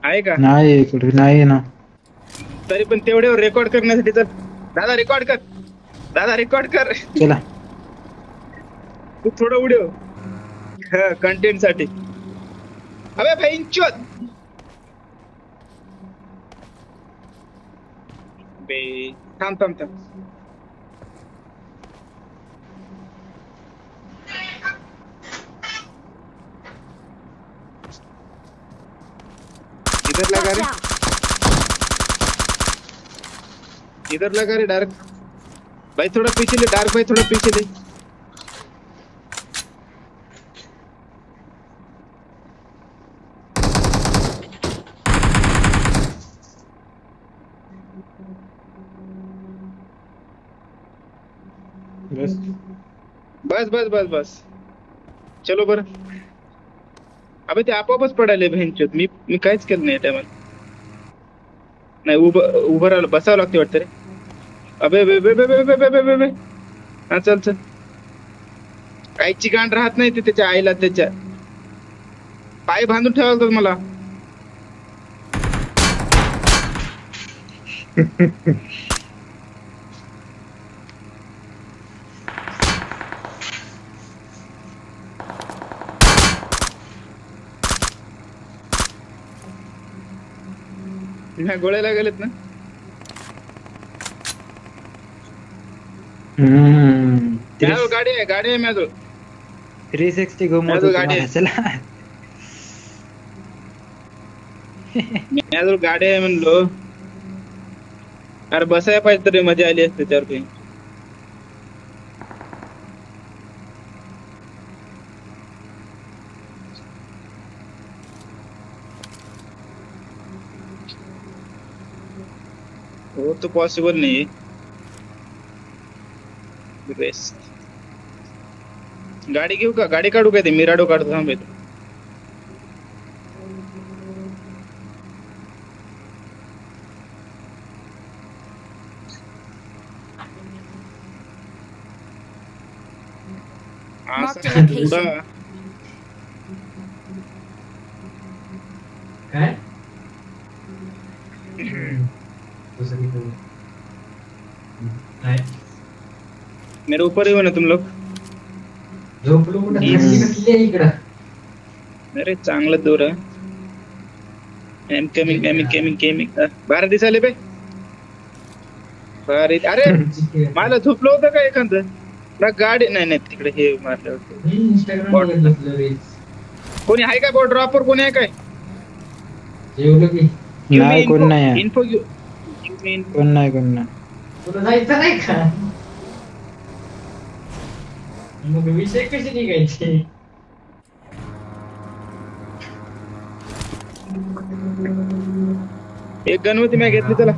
आहे का? नाही इकडे नाही ना. तरी पण तेवढे रेकॉर्ड करण्यासाठी तर दादा रेकॉर्ड कर, दादा रेकॉर्ड कर. चला तू थोडं उडव कंटेंट साठी. अबे भैंचोद बे, थांब थांब थांब. इधर लगा Watch रे, out! इधर लगा रे डार्क भाई, थोड़ा पीछे ले डार्क भाई, थोड़ा पीछे ले. बस. बस बस बस बस, चलो बरं. अबे ते आपोआपच पडायले भैंचोद. मी काहीच केलं नाही टायमाला. नाही उभं उभं राहिलं, बसावं लागते वाटतं रे. अबे बे बे बे बे बे बे बे बे बे. हा चल चल. काहीची गांड राहत नाही ते त्याच्या आईला, त्याच्या पाय बांधून ठेवायला लागतात मला. ह्या गोळ्याला गेलेत ना. माझ्याजवळ गाडी आहे, गाडी आहे माझ्याजवळ. 360 घुमवतो माझ्याजवळ गाडी तुम्हाला. आहे, चला माझ्याजवळ गाडी आहे म्हणलो. अरे बसायला पाहिजे तरी मजा आली असते त्यावर काही. हो तो पॉसिबल नाही. गाडी घेऊ का, गाडी काढू काय? ते मिराडो काढतो थांबे. Marked a location. काय मेरे ऊपर ही हो ना तुम लोग. झोपलो इकडं. अरे चांगलं दूर आहे. Am coming coming coming coming. बाहेर दिसायले बे. अरे अरे मला झोपलं होतं का एखादं ना. गाडी नाही नाही तिकडे हे मारलं होतं. कोणी आहे काय बोर्ड ड्रॉपर? कोणी आहे काय? नाही कोण नाही. इन्फो कोण नाही कोण नाही. तुला जायचं नाही का? मग विषय कशी निघायचे? एक गणपती मी घेतली त्याला.